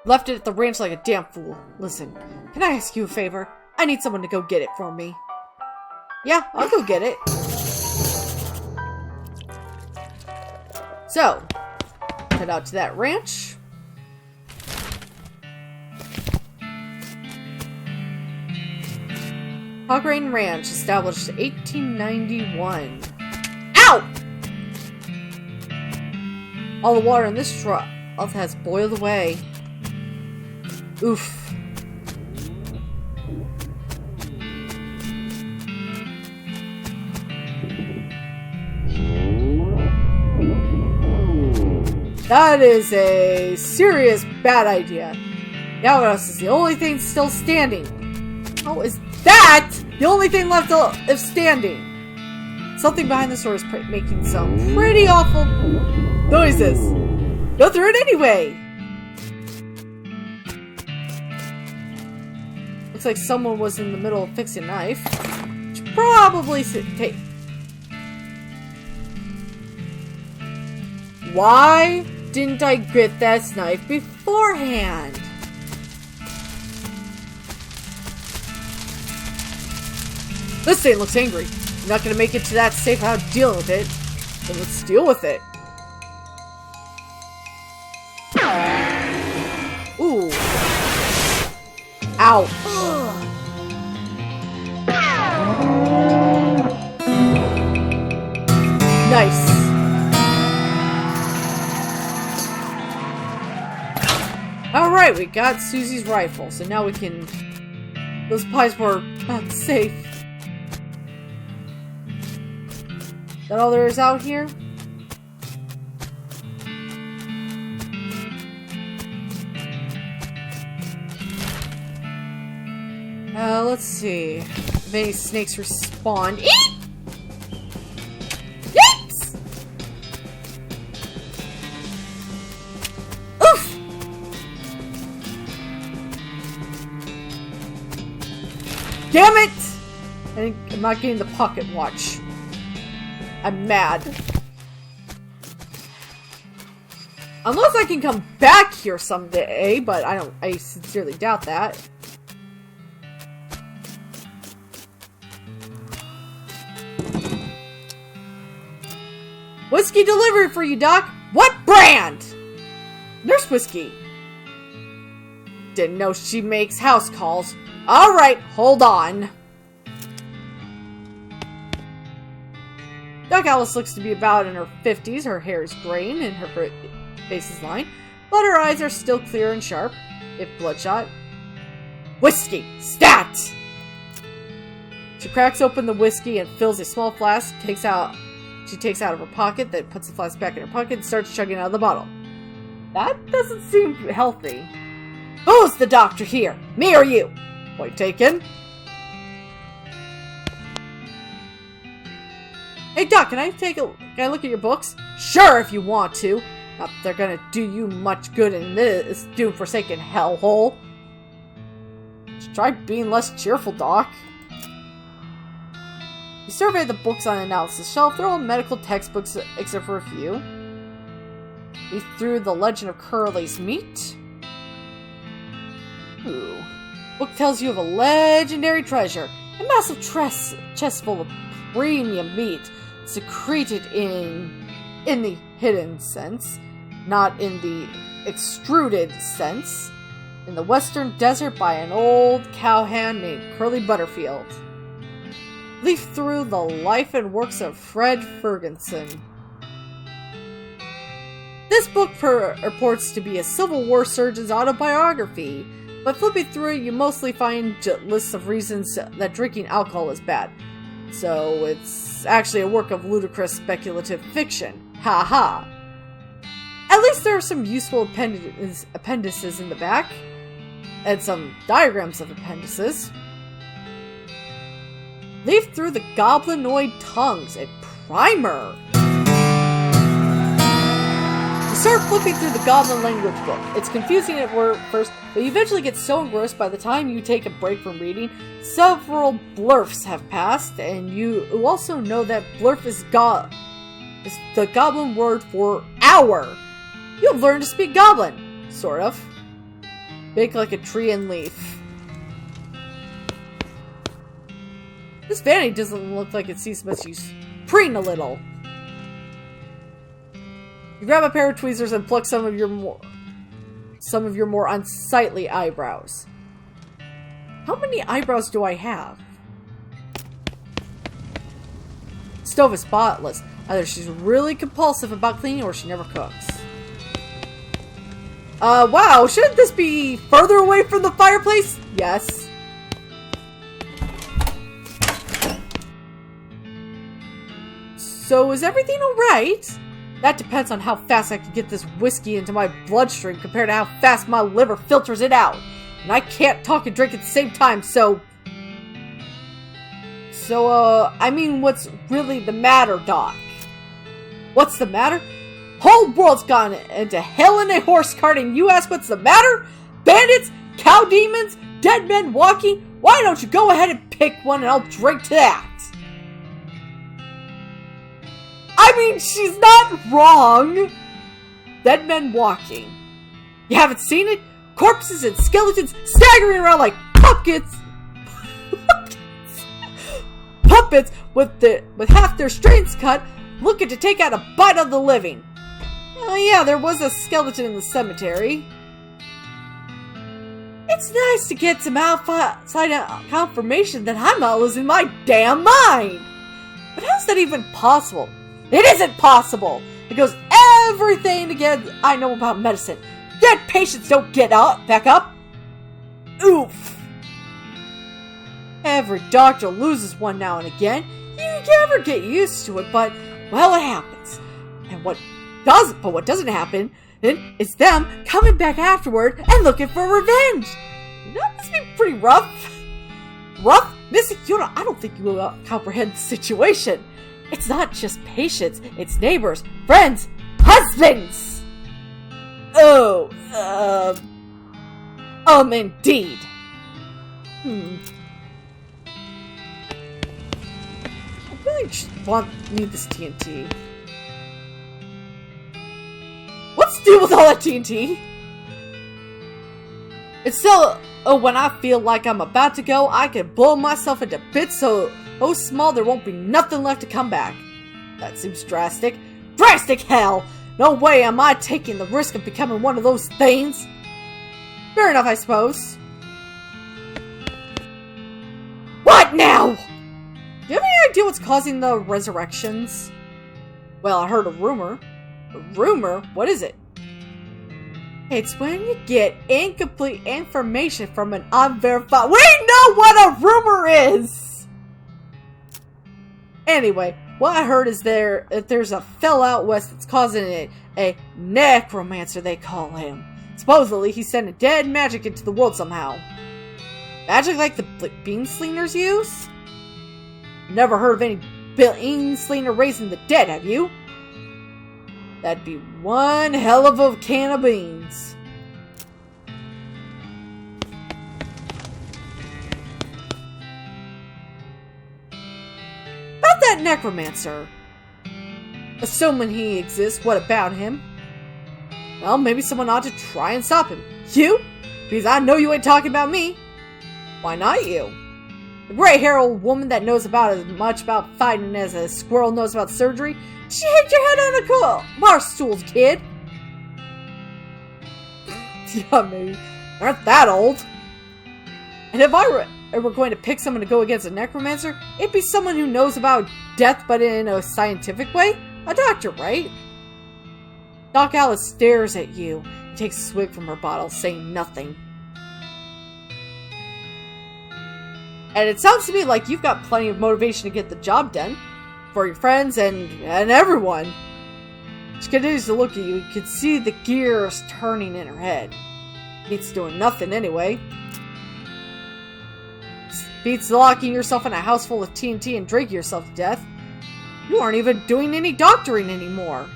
Left it at the ranch like a damn fool. Listen, can I ask you a favor? I need someone to go get it for me. Yeah, I'll go get it. So, head out to that ranch. Hoggrain Ranch, established 1891. Ow! All the water in this trough has boiled away. Oof. That is a serious bad idea. Now what else is the only thing still standing? How is that the only thing left of standing? Something behind the store is making some pretty awful noises. Go through it anyway. Looks like someone was in the middle of fixing a knife. Should probably take. Why didn't I get that knife beforehand? This thing looks angry. I'm not gonna make it to that safe without dealing with it. Then let's deal with it. Ooh. Ow. Nice. Alright, we got Susie's rifle, so now we can... Those pies were not safe. Is that all there is out here? Let's see. If any snakes respawn. Eek! Yikes! Oof! Damn it! I'm not getting the pocket watch. I'm mad. Unless I can come back here someday, but I sincerely doubt that. Whiskey delivery for you, Doc. What brand? Nurse Whiskey. Didn't know she makes house calls. Alright, hold on. Doc Alice looks to be about in her 50s. Her hair is graying and her face is lined, but her eyes are still clear and sharp, if bloodshot. Whiskey! Stat! She cracks open the whiskey and fills a small flask, She takes out of her pocket, then puts the flask back in her pocket and starts chugging out of the bottle. That doesn't seem healthy. Who's the doctor here? Me or you? Point taken. Hey Doc, can I look at your books? Sure, if you want to. Not that they're gonna do you much good in this doom-forsaken hellhole. Just try being less cheerful, Doc. You survey the books on the analysis shelf. They're all medical textbooks except for a few. We threw The Legend of Curly's Meat. Ooh. Book tells you of a legendary treasure. A massive chest full of premium meat secreted in the hidden sense, not in the extruded sense, in the western desert by an old cowhand named Curly Butterfield. Leaf through the life and works of Fred Ferguson. This book purports to be a Civil War surgeon's autobiography, but flipping through it, you mostly find lists of reasons that drinking alcohol is bad. So it's actually a work of ludicrous speculative fiction. Ha ha! At least there are some useful appendices in the back, and some diagrams of appendices. Leaf through the Goblinoid Tongues, a primer. You start flipping through the Goblin language book. It's confusing at first, but you eventually get so engrossed by the time you take a break from reading, several blurfs have passed, and you also know that blurf is the Goblin word for hour. You have learned to speak Goblin, sort of. Big like a tree and leaf. This vanity doesn't look like it sees much use. Preen a little. You grab a pair of tweezers and pluck some of your more unsightly eyebrows. How many eyebrows do I have? Stove is spotless. Either she's really compulsive about cleaning or she never cooks. Wow, shouldn't this be further away from the fireplace? Yes. So is everything alright? That depends on how fast I can get this whiskey into my bloodstream compared to how fast my liver filters it out. And I can't talk and drink at the same time, so... I mean, what's really the matter, Doc? What's the matter? Whole world's gone into hell in a horse cart and you ask what's the matter? Bandits? Cow demons? Dead men walking? Why don't you go ahead and pick one and I'll drink to that? I mean, she's not wrong. Dead men walking. You haven't seen it? Corpses and skeletons staggering around like puppets. Puppets with half their strings cut, looking to take out a bite of the living. Oh yeah, there was a skeleton in the cemetery. It's nice to get some outside confirmation that I'm not losing my damn mind. But how's that even possible? It isn't possible! It goes everything again I know about medicine. Dead patients don't get back up. Oof. Every doctor loses one now and again. You never get used to it, but, well, it happens. And what doesn't happen is them coming back afterward and looking for revenge. That must be pretty rough. Rough? Missy, I don't think you comprehend the situation. It's not just patients, it's neighbors, friends, husbands! Indeed. I really need this TNT. What's the deal with all that TNT? It's still, when I feel like I'm about to go, I can blow myself into bits so small there won't be nothing left to come back. That seems drastic. Drastic hell! No way am I taking the risk of becoming one of those things. Fair enough, I suppose. What now? Do you have any idea what's causing the resurrections? Well, I heard a rumor. A rumor? What is it? It's when you get incomplete information from an unverified... We know what a rumor is! Anyway, what I heard is there's a fella out west that's causing it. A necromancer, they call him. Supposedly, he's sending dead magic into the world somehow. Magic like the bean slingers use? Never heard of any bean slinger raising the dead, have you? That'd be one hell of a can of beans. About that necromancer. Assuming he exists, what about him? Well, maybe someone ought to try and stop him. You? Because I know you ain't talking about me. Why not you? The gray-haired old woman that knows about as much about fighting as a squirrel knows about surgery. She hit your head on a bar stools, kid. Yeah, maybe. Aren't that old. And if I were going to pick someone to go against a necromancer, it'd be someone who knows about death but in a scientific way. A doctor, right? Doc Alice stares at you and takes a swig from her bottle, saying nothing. And it sounds to me like you've got plenty of motivation to get the job done. For your friends and everyone. She continues to look at you. You can see the gears turning in her head. Beats doing nothing anyway. Beats locking yourself in a house full of TNT and drinking yourself to death. You aren't even doing any doctoring anymore.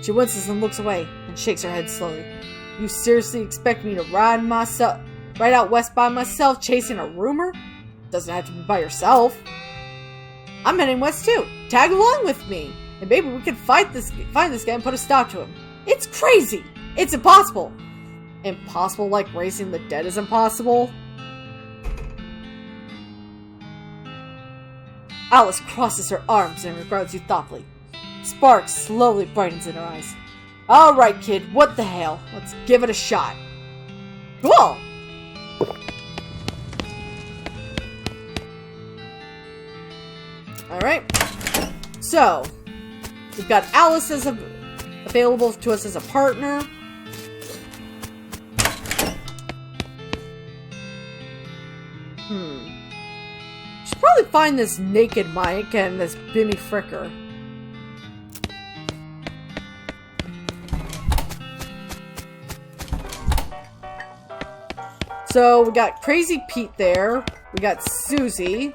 She winces and looks away and shakes her head slowly. You seriously expect me to ride out west by myself chasing a rumor? Doesn't have to be by yourself. I'm heading west too. Tag along with me. And maybe we can find this guy and put a stop to him. It's crazy. It's impossible. impossible like raising the dead is impossible? Alice crosses her arms and regards you thoughtfully. Spark slowly brightens in her eyes. Alright, kid, what the hell? Let's give it a shot. Cool! Alright. So, we've got Alice as available to us as a partner. Should probably find this naked Mike and this Bimmy Fricker. So, we got Crazy Pete there. We got Susie.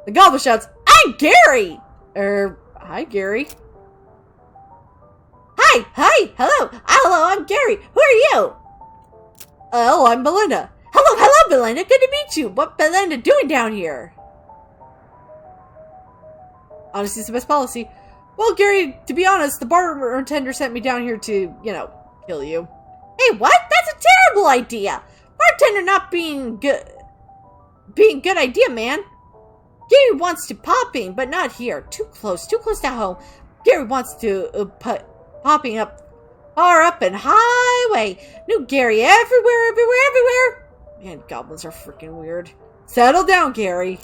The goblin shouts, I'm Gary! Hi, Gary. Hi, hello, I'm Gary. Who are you? Oh, I'm Belinda. Hello, Belinda. Good to meet you. What Belinda doing down here? Honesty's the best policy. Well, Gary, to be honest, the bartender sent me down here to, kill you. Hey, what? That's a terrible idea. Bartender not being good idea, man. Gary wants to popping, but not here. Too close to home. Gary wants to put popping up far up and highway. New Gary everywhere. Man, goblins are freaking weird. Settle down, Gary.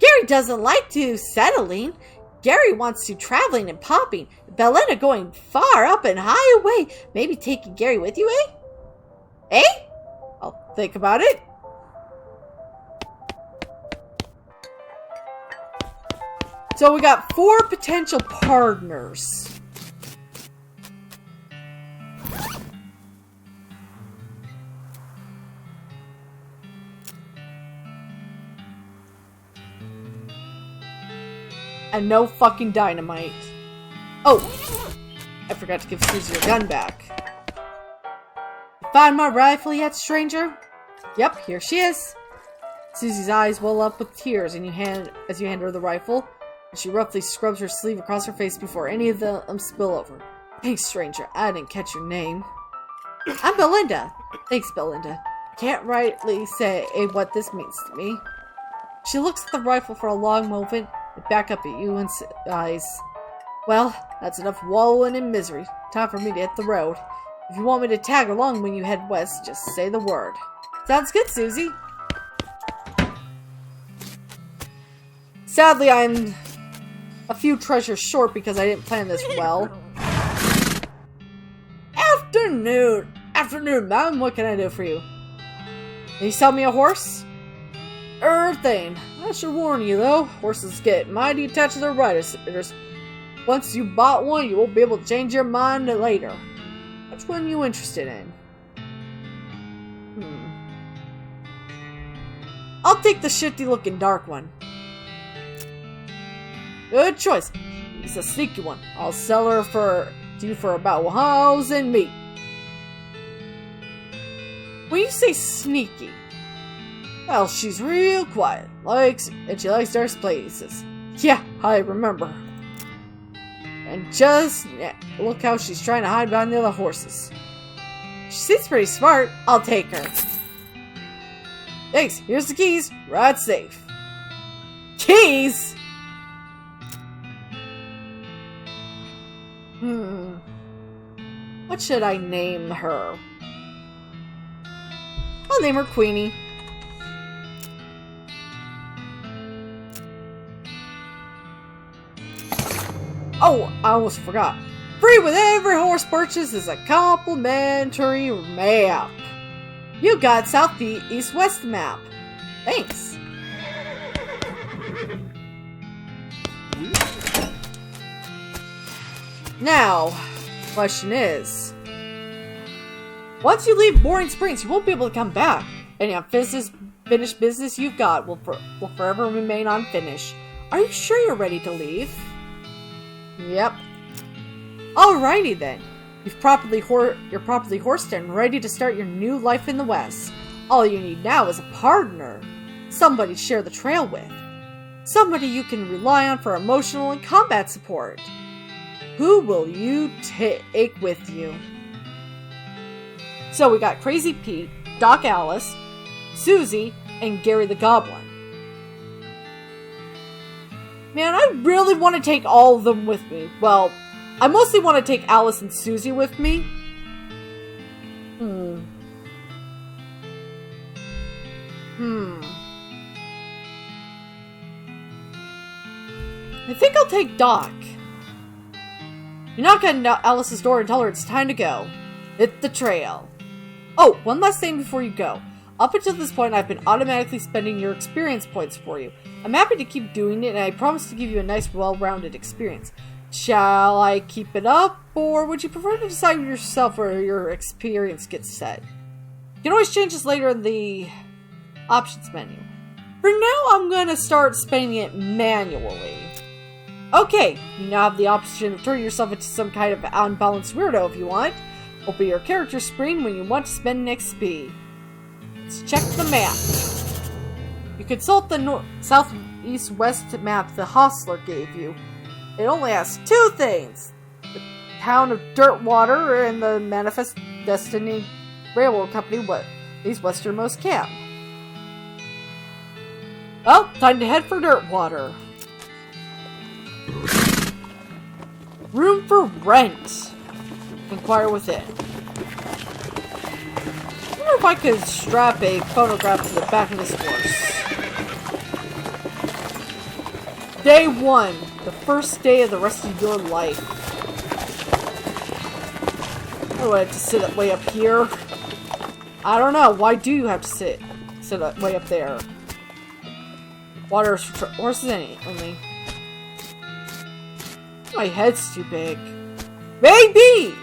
Gary doesn't like to settling. Gary wants to traveling and popping. Belinda going far up and high away. Maybe taking Gary with you, eh? Eh? I'll think about it. So we got 4 potential partners. And no fucking dynamite. Oh! I forgot to give Susie her gun back. You find my rifle yet, stranger? Yep, here she is. Susie's eyes well up with tears and as you hand her the rifle. And she roughly scrubs her sleeve across her face before any of them spill over. Thanks, stranger. I didn't catch your name. I'm Belinda. Thanks, Belinda. Can't rightly say what this means to me. She looks at the rifle for a long moment and back up at you and eyes. Well, that's enough wallowing in misery. Time for me to hit the road. If you want me to tag along when you head west, just say the word. Sounds good, Susie. Sadly, I'm a few treasures short because I didn't plan this well. Afternoon, ma'am. What can I do for you? Can you sell me a horse? Thing. I should warn you, though. Horses get mighty attached to their riders. Once you bought one, you won't be able to change your mind later. Which one are you interested in? I'll take the shifty-looking dark one. Good choice. It's a sneaky one. I'll sell her to you for about 1,000 meat. When you say sneaky, well, she's real quiet, and she likes dark places. Yeah, I remember her. And just look how she's trying to hide behind the other horses. She seems pretty smart. I'll take her. Thanks. Here's the keys. Ride safe. Keys? What should I name her? I'll name her Queenie. Oh, I almost forgot. Free with every horse purchase is a complimentary map. You got South, East, West map. Thanks. Now, question is, once you leave Boring Springs, you won't be able to come back. Any unfinished business you've got will forever remain unfinished. Are you sure you're ready to leave? Yep. Alrighty then. You're properly horsed and ready to start your new life in the West. All you need now is a partner. Somebody to share the trail with. Somebody you can rely on for emotional and combat support. who will you take with you? So we got Crazy Pete, Doc Alice, Susie, and Gary the Goblin. Man, I really want to take all of them with me. Well, I mostly want to take Alice and Susie with me. I think I'll take Doc. You knock on Alice's door and tell her it's time to go. Hit the trail. Oh, one last thing before you go. Up until this point, I've been automatically spending your experience points for you. I'm happy to keep doing it, and I promise to give you a nice, well-rounded experience. Shall I keep it up, or would you prefer to decide yourself where your experience gets set? You can always change this later in the options menu. For now, I'm going to start spending it manually. Okay, you now have the option of turning yourself into some kind of unbalanced weirdo if you want. Open your character screen when you want to spend an XP. Let's check the map. You consult the southeast-west map the Hostler gave you. It only has two things. The town of Dirtwater and the Manifest Destiny Railroad Company, his westernmost camp. Well, time to head for Dirtwater. Room for rent. Inquire within. I wonder if I could strap a phonograph to the back of this horse. Day 1. The first day of the rest of your life. Why do I have to sit way up here? I don't know. Why do you have to sit way up there? Water is for horses only. My head's too big. Maybe!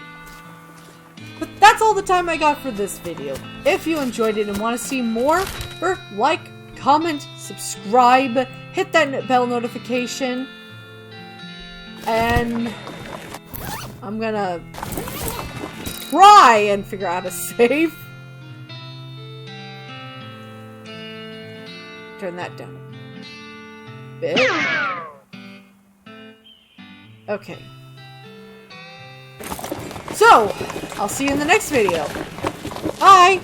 But that's all the time I got for this video. If you enjoyed it and want to see more, like, comment, subscribe, hit that bell notification, and I'm gonna try and figure out how to save. Turn that down a bit. Okay. So, I'll see you in the next video. Bye!